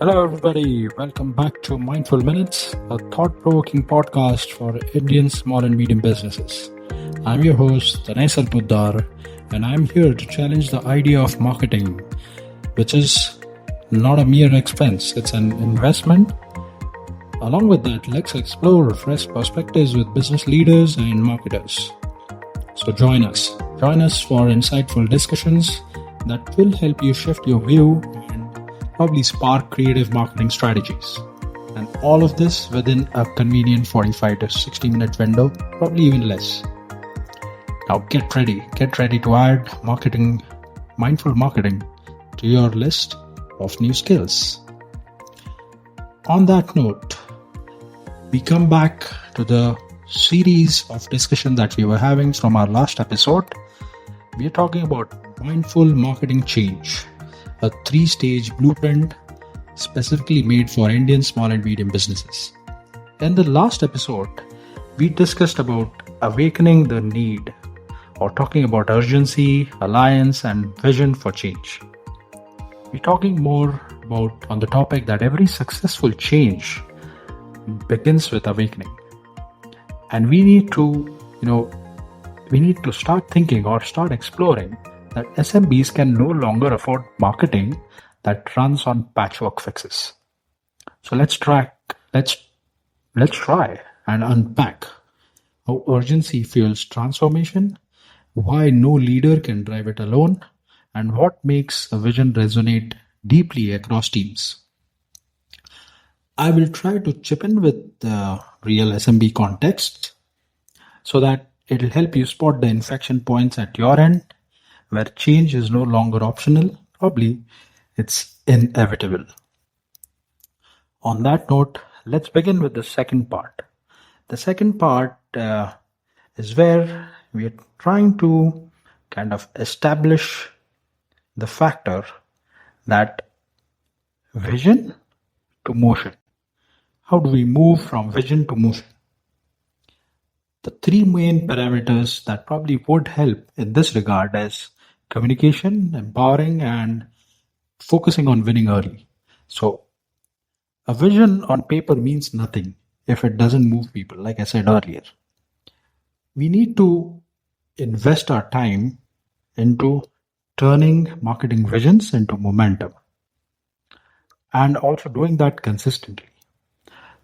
Hello, everybody. Welcome back to Mindful Minutes, a thought provoking podcast for Indian small and medium businesses. I'm your host, Tanay Sarpotdar, and I'm here to challenge the idea of marketing, which is not a mere expense, it's an investment. Along with that, let's explore fresh perspectives with business leaders and marketers. So join us. Join us for insightful discussions that will help you shift your view and probably spark creative marketing strategies. And all of this within a convenient 45 to 60-minute window, probably even less. Now get ready to add mindful marketing to your list of new skills. On that note, we come back to the series of discussion that we were having from our last episode. We are talking about mindful marketing change, a 3-stage blueprint specifically made for Indian small and medium businesses. In the last episode, we discussed about awakening the need, or talking about urgency, alliance, and vision for change. We're talking more about on the topic that every successful change begins with awakening. And we need to start thinking or start exploring that SMBs can no longer afford marketing that runs on patchwork fixes. So let's try and unpack how urgency fuels transformation, why no leader can drive it alone, and what makes a vision resonate deeply across teams. I will try to chip in with the real SMB context so that it'll help you spot the inflection points at your end where change is no longer optional, probably it's inevitable. On that note, let's begin with the second part. The second part is where we are trying to kind of establish the factor that vision to motion. How do we move from vision to motion? The 3 main parameters that probably would help in this regard is communication, empowering, and focusing on winning early. So a vision on paper means nothing if it doesn't move people, like I said earlier. We need to invest our time into turning marketing visions into momentum and also doing that consistently.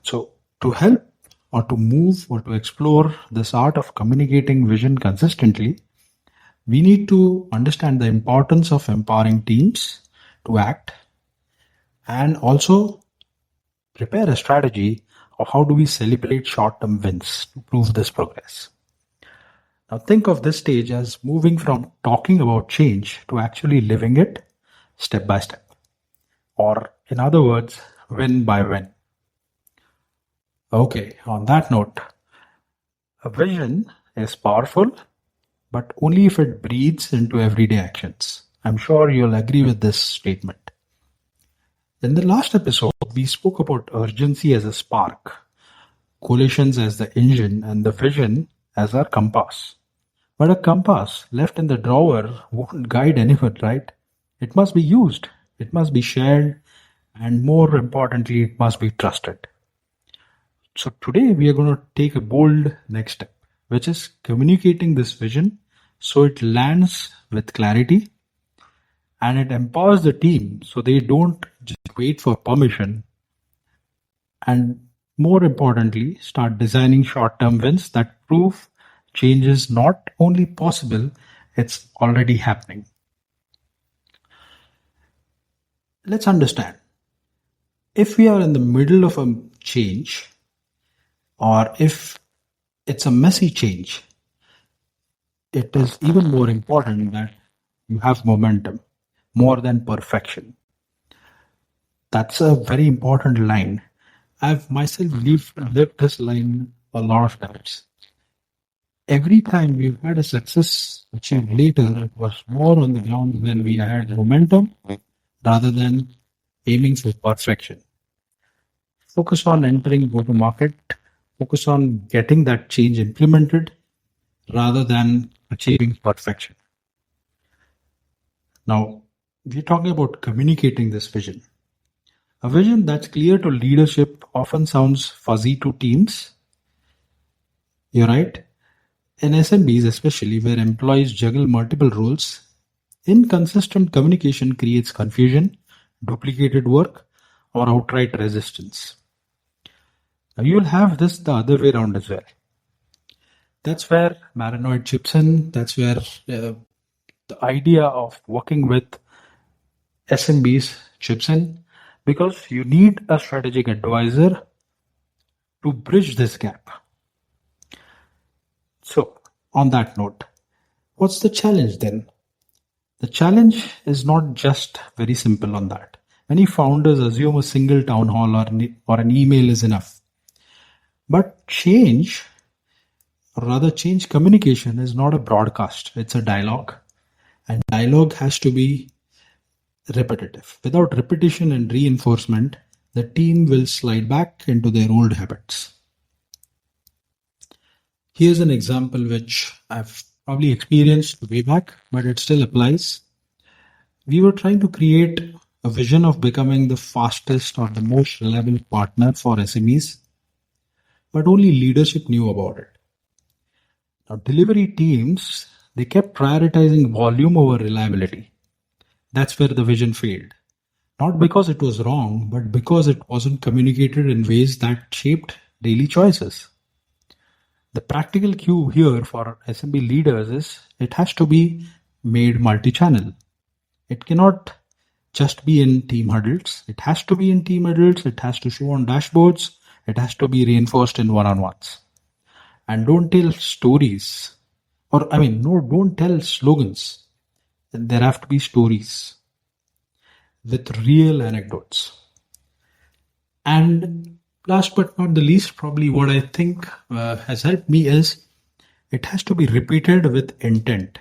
So to help or to move or to explore this art of communicating vision consistently, we need to understand the importance of empowering teams to act and also prepare a strategy of how do we celebrate short-term wins to prove this progress. Now think of this stage as moving from talking about change to actually living it step by step, or in other words, win by win. Okay, on that note, a vision is powerful, but only if it breathes into everyday actions. I'm sure you'll agree with this statement. In the last episode, we spoke about urgency as a spark, coalitions as the engine, and the vision as our compass. But a compass left in the drawer won't guide anyone, right? It must be used, it must be shared, and more importantly, it must be trusted. So today we are going to take a bold next step, which is communicating this vision so it lands with clarity and it empowers the team so they don't just wait for permission, and more importantly, start designing short-term wins that prove change is not only possible, it's already happening. Let's understand. If we are in the middle of a change, or if it's a messy change, it is even more important that you have momentum more than perfection. That's a very important line. I've myself lived this line a lot of times. Every time we've had a success achieved later, it was more on the ground when we had momentum rather than aiming for perfection. Focus on entering go-to-market, focus on getting that change implemented rather than achieving perfection. Now, we're talking about communicating this vision. A vision that's clear to leadership often sounds fuzzy to teams. You're right. In SMBs, especially where employees juggle multiple roles, inconsistent communication creates confusion, duplicated work, or outright resistance. Now, you'll have this the other way around as well. That's where Maranoid chips in. That's where the idea of working with SMBs chips in, because you need a strategic advisor to bridge this gap. So, on that note, what's the challenge then? The challenge is not just very simple on that. Many founders assume a single town hall or an email is enough. But change, or rather change communication, is not a broadcast, it's a dialogue. And dialogue has to be repetitive. Without repetition and reinforcement, the team will slide back into their old habits. Here's an example which I've probably experienced way back, but it still applies. We were trying to create a vision of becoming the fastest or the most reliable partner for SMEs, but only leadership knew about it. Now, delivery teams, they kept prioritizing volume over reliability. That's where the vision failed. Not because it was wrong, but because it wasn't communicated in ways that shaped daily choices. The practical cue here for SMB leaders is it has to be made multi-channel. It cannot just be in team huddles. It has to be in team huddles. It has to show on dashboards. It has to be reinforced in one-on-ones. And don't tell stories. Don't tell slogans. There have to be stories with real anecdotes. And last but not the least, probably what I think has helped me is it has to be repeated with intent.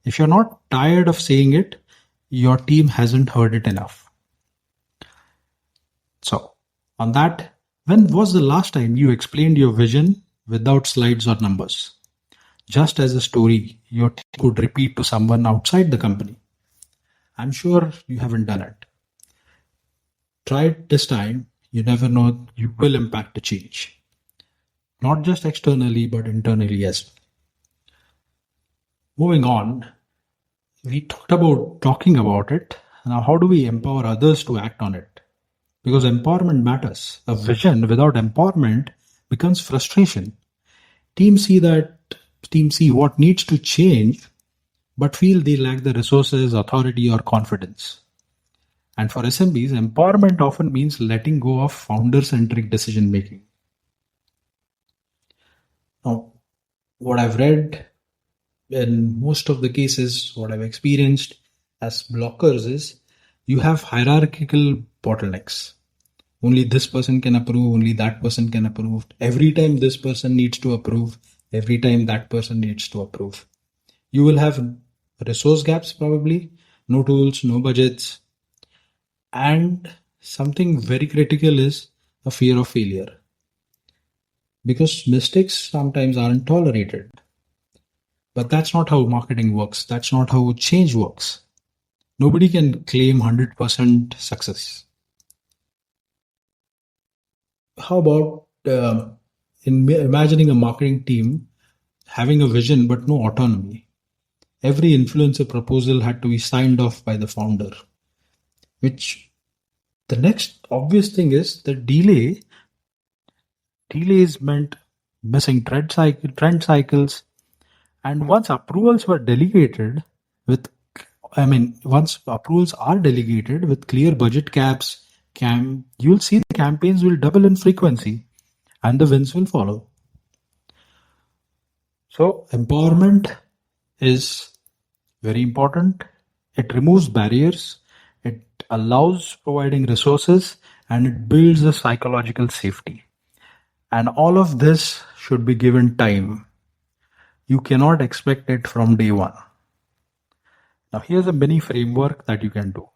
If you're not tired of saying it, your team hasn't heard it enough. So, on that, when was the last time you explained your vision without slides or numbers? Just as a story your team could repeat to someone outside the company. I'm sure you haven't done it. Try it this time. You never know, you will impact a change. Not just externally, but internally as well. Moving on, we talked about talking about it. Now, how do we empower others to act on it? Because empowerment matters. A vision without empowerment becomes frustration. Teams see what needs to change, but feel they lack the resources, authority, or confidence. And for SMBs, empowerment often means letting go of founder-centric decision making. Now, what I've read in most of the cases, what I've experienced as blockers is you have hierarchical bottlenecks. Only this person can approve, only that person can approve. Every time this person needs to approve, every time that person needs to approve. You will have resource gaps probably, no tools, no budgets. And something very critical is a fear of failure. Because mistakes sometimes aren't tolerated. But that's not how marketing works. That's not how change works. Nobody can claim 100% success. How about imagining a marketing team having a vision but no autonomy? Every influencer proposal had to be signed off by the founder. Which the next obvious thing is the delay. Delays meant missing trend cycles. And once approvals are delegated with clear budget caps, you'll see the campaigns will double in frequency and the wins will follow. So empowerment is very important. It removes barriers, it allows providing resources, and it builds a psychological safety. And all of this should be given time. You cannot expect it from day one. Now here's a mini framework that you can do.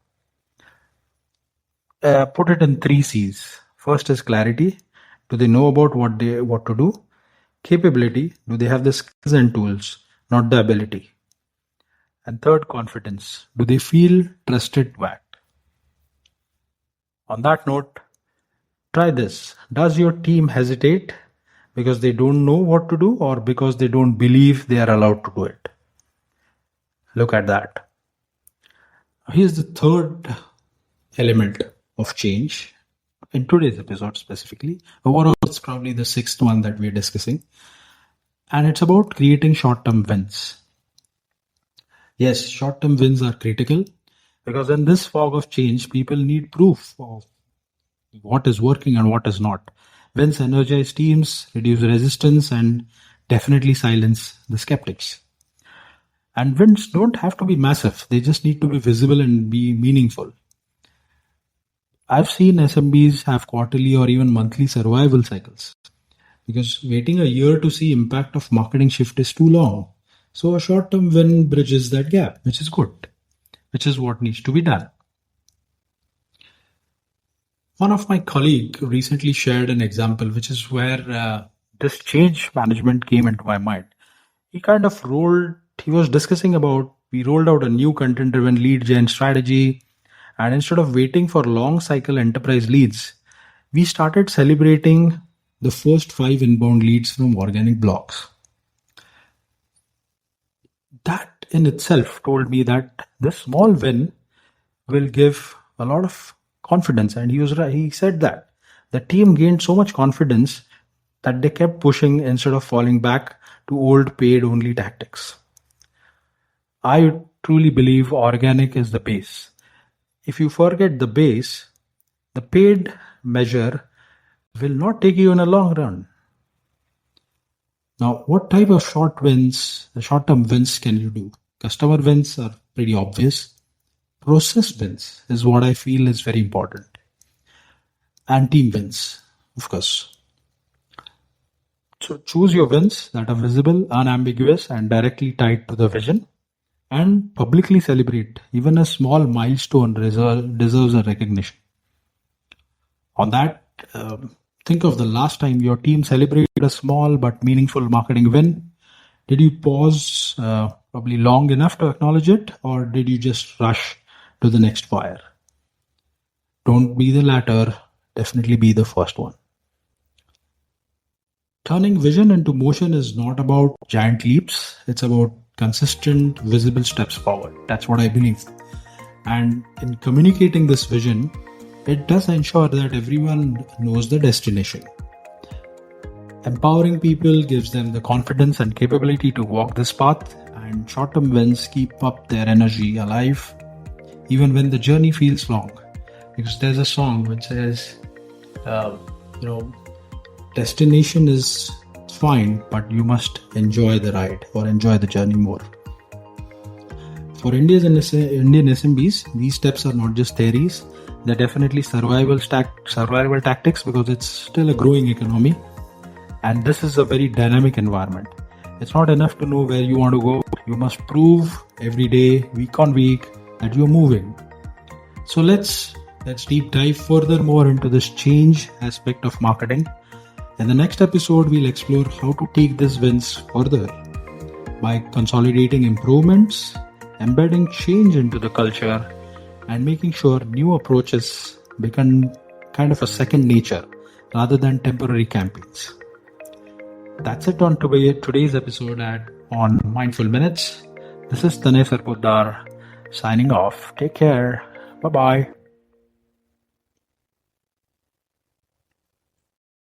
Put it in 3 C's. First is clarity. Do they know about what to do? Capability. Do they have the skills and tools, not the ability? And third, confidence. Do they feel trusted to act? On that note, try this. Does your team hesitate because they don't know what to do or because they don't believe they are allowed to do it? Look at that. Here's the third element of change in today's episode specifically. Overall, it's probably the sixth one that we're discussing. And it's about creating short-term wins. Yes, short-term wins are critical because in this fog of change, people need proof of what is working and what is not. Wins energize teams, reduce resistance, and definitely silence the skeptics. And wins don't have to be massive. They just need to be visible and be meaningful. I've seen SMBs have quarterly or even monthly survival cycles because waiting a year to see impact of marketing shift is too long. So a short-term win bridges that gap, which is good, which is what needs to be done. One of my colleagues recently shared an example, which is where this change management came into my mind. He was discussing about, we rolled out a new content-driven lead gen strategy, and instead of waiting for long cycle enterprise leads, we started celebrating the first 5 inbound leads from organic blogs. That in itself told me that this small win will give a lot of confidence, and he said that the team gained so much confidence that they kept pushing instead of falling back to old paid only tactics. I truly believe organic is the base. If you forget the base, the paid measure will not take you in a long run. Now, what type of short-term wins can you do? Customer wins are pretty obvious. Process wins is what I feel is very important. And team wins, of course. So choose your wins that are visible, unambiguous, and directly tied to the vision. And publicly celebrate. Even a small milestone deserves a recognition. On that, think of the last time your team celebrated a small but meaningful marketing win. Did you pause probably long enough to acknowledge it, or did you just rush to the next fire? Don't be the latter, definitely be the first one. Turning vision into motion is not about giant leaps, it's about consistent, visible steps forward. That's what I believe. And in communicating this vision, it does ensure that everyone knows the destination. Empowering people gives them the confidence and capability to walk this path, and short-term wins keep up their energy alive, even when the journey feels long. Because there's a song which says, destination is fine, but you must enjoy the ride or enjoy the journey more. For Indian SMBs, these steps are not just theories, they're definitely survival tactics because it's still a growing economy and this is a very dynamic environment. It's not enough to know where you want to go. You must prove every day, week on week, that you're moving. So let's deep dive furthermore into this change aspect of marketing. In the next episode, we'll explore how to take these wins further by consolidating improvements, embedding change into the culture, and making sure new approaches become kind of a second nature rather than temporary campaigns. That's it on today's episode on Mindful Minutes. This is Tanay Sarpotdar signing off. Take care. Bye-bye.